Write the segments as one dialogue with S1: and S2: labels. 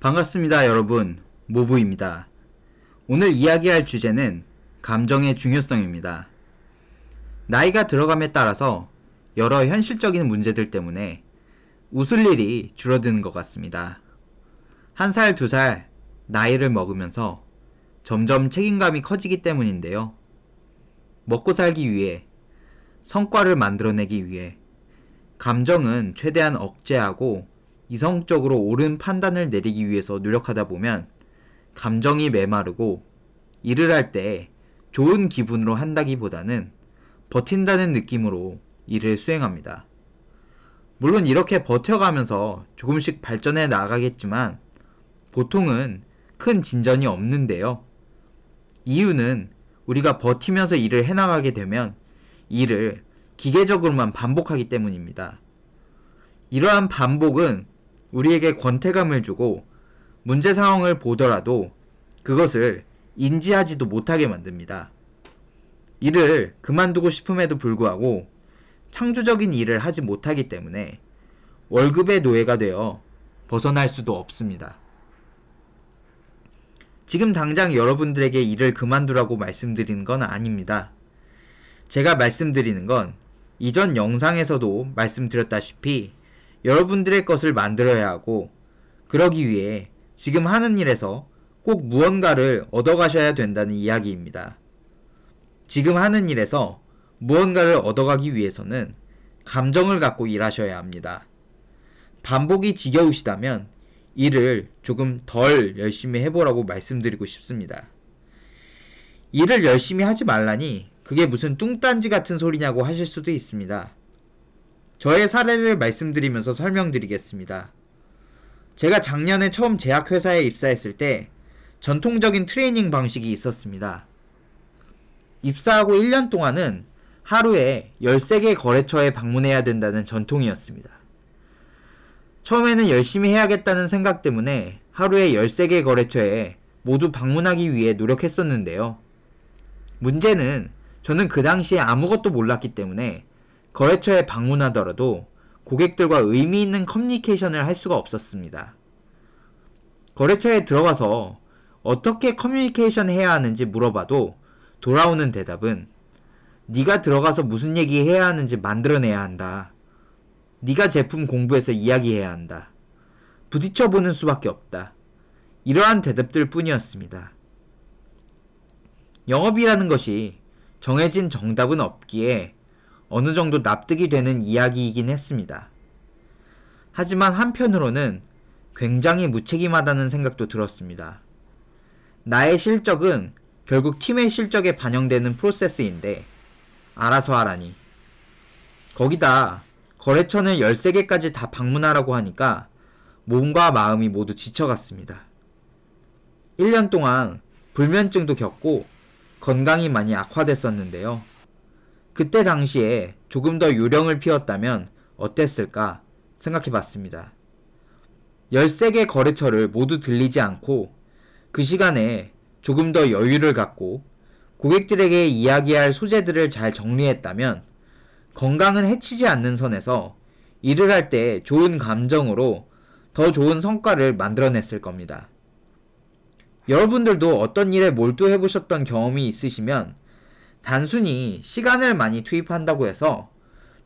S1: 반갑습니다, 여러분. 모부입니다. 오늘 이야기할 주제는 감정의 중요성입니다. 나이가 들어감에 따라서 여러 현실적인 문제들 때문에 웃을 일이 줄어드는 것 같습니다. 1살, 2살 나이를 먹으면서 점점 책임감이 커지기 때문인데요. 먹고 살기 위해, 성과를 만들어내기 위해 감정은 최대한 억제하고 이성적으로 옳은 판단을 내리기 위해서 노력하다 보면 감정이 메마르고 일을 할 때 좋은 기분으로 한다기보다는 버틴다는 느낌으로 일을 수행합니다. 물론 이렇게 버텨가면서 조금씩 발전해 나가겠지만 보통은 큰 진전이 없는데요. 이유는 우리가 버티면서 일을 해나가게 되면 일을 기계적으로만 반복하기 때문입니다. 이러한 반복은 우리에게 권태감을 주고 문제 상황을 보더라도 그것을 인지하지도 못하게 만듭니다. 일을 그만두고 싶음에도 불구하고 창조적인 일을 하지 못하기 때문에 월급의 노예가 되어 벗어날 수도 없습니다. 지금 당장 여러분들에게 일을 그만두라고 말씀드리는 건 아닙니다. 제가 말씀드리는 건 이전 영상에서도 말씀드렸다시피 여러분들의 것을 만들어야 하고 그러기 위해 지금 하는 일에서 꼭 무언가를 얻어가셔야 된다는 이야기입니다. 지금 하는 일에서 무언가를 얻어가기 위해서는 감정을 갖고 일하셔야 합니다. 반복이 지겨우시다면 일을 조금 덜 열심히 해보라고 말씀드리고 싶습니다. 일을 열심히 하지 말라니 그게 무슨 뚱딴지 같은 소리냐고 하실 수도 있습니다. 저의 사례를 말씀드리면서 설명드리겠습니다. 제가 작년에 처음 제약회사에 입사했을 때 전통적인 트레이닝 방식이 있었습니다. 입사하고 1년 동안은 하루에 13개 거래처에 방문해야 된다는 전통이었습니다. 처음에는 열심히 해야겠다는 생각 때문에 하루에 13개 거래처에 모두 방문하기 위해 노력했었는데요. 문제는 저는 그 당시에 아무것도 몰랐기 때문에 거래처에 방문하더라도 고객들과 의미 있는 커뮤니케이션을 할 수가 없었습니다. 거래처에 들어가서 어떻게 커뮤니케이션 해야 하는지 물어봐도 돌아오는 대답은 네가 들어가서 무슨 얘기 해야 하는지 만들어내야 한다. 네가 제품 공부해서 이야기해야 한다. 부딪혀보는 수밖에 없다. 이러한 대답들 뿐이었습니다. 영업이라는 것이 정해진 정답은 없기에 어느 정도 납득이 되는 이야기이긴 했습니다. 하지만 한편으로는 굉장히 무책임하다는 생각도 들었습니다. 나의 실적은 결국 팀의 실적에 반영되는 프로세스인데 알아서 하라니. 거기다 거래처는 13개까지 다 방문하라고 하니까 몸과 마음이 모두 지쳐갔습니다. 1년 동안 불면증도 겪고 건강이 많이 악화됐었는데요. 그때 당시에 조금 더 요령을 피웠다면 어땠을까 생각해봤습니다. 13개 거래처를 모두 들리지 않고 그 시간에 조금 더 여유를 갖고 고객들에게 이야기할 소재들을 잘 정리했다면 건강은 해치지 않는 선에서 일을 할 때 좋은 감정으로 더 좋은 성과를 만들어냈을 겁니다. 여러분들도 어떤 일에 몰두해보셨던 경험이 있으시면 단순히 시간을 많이 투입한다고 해서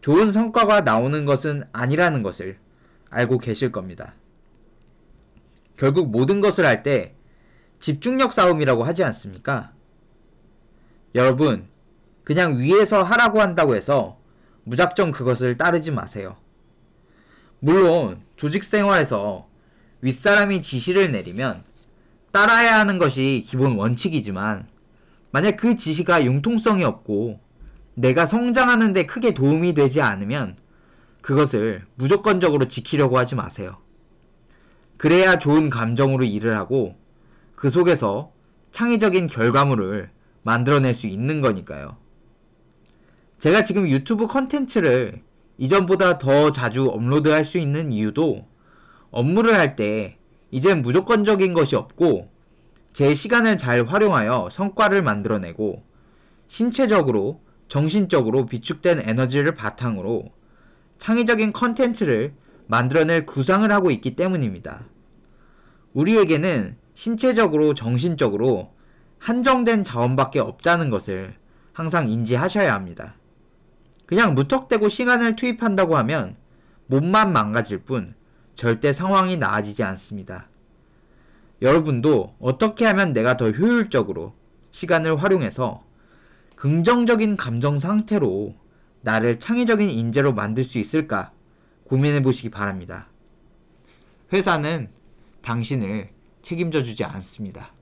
S1: 좋은 성과가 나오는 것은 아니라는 것을 알고 계실 겁니다. 결국 모든 것을 할 때 집중력 싸움이라고 하지 않습니까? 여러분, 그냥 위에서 하라고 한다고 해서 무작정 그것을 따르지 마세요. 물론 조직 생활에서 윗사람이 지시를 내리면 따라야 하는 것이 기본 원칙이지만 만약 그 지시가 융통성이 없고 내가 성장하는 데 크게 도움이 되지 않으면 그것을 무조건적으로 지키려고 하지 마세요. 그래야 좋은 감정으로 일을 하고 그 속에서 창의적인 결과물을 만들어낼 수 있는 거니까요. 제가 지금 유튜브 컨텐츠를 이전보다 더 자주 업로드할 수 있는 이유도 업무를 할 때 이젠 무조건적인 것이 없고 제 시간을 잘 활용하여 성과를 만들어내고 신체적으로, 정신적으로 비축된 에너지를 바탕으로 창의적인 컨텐츠를 만들어낼 구상을 하고 있기 때문입니다. 우리에게는 신체적으로, 정신적으로 한정된 자원밖에 없다는 것을 항상 인지하셔야 합니다. 그냥 무턱대고 시간을 투입한다고 하면 몸만 망가질 뿐 절대 상황이 나아지지 않습니다. 여러분도 어떻게 하면 내가 더 효율적으로 시간을 활용해서 긍정적인 감정 상태로 나를 창의적인 인재로 만들 수 있을까 고민해 보시기 바랍니다. 회사는 당신을 책임져 주지 않습니다.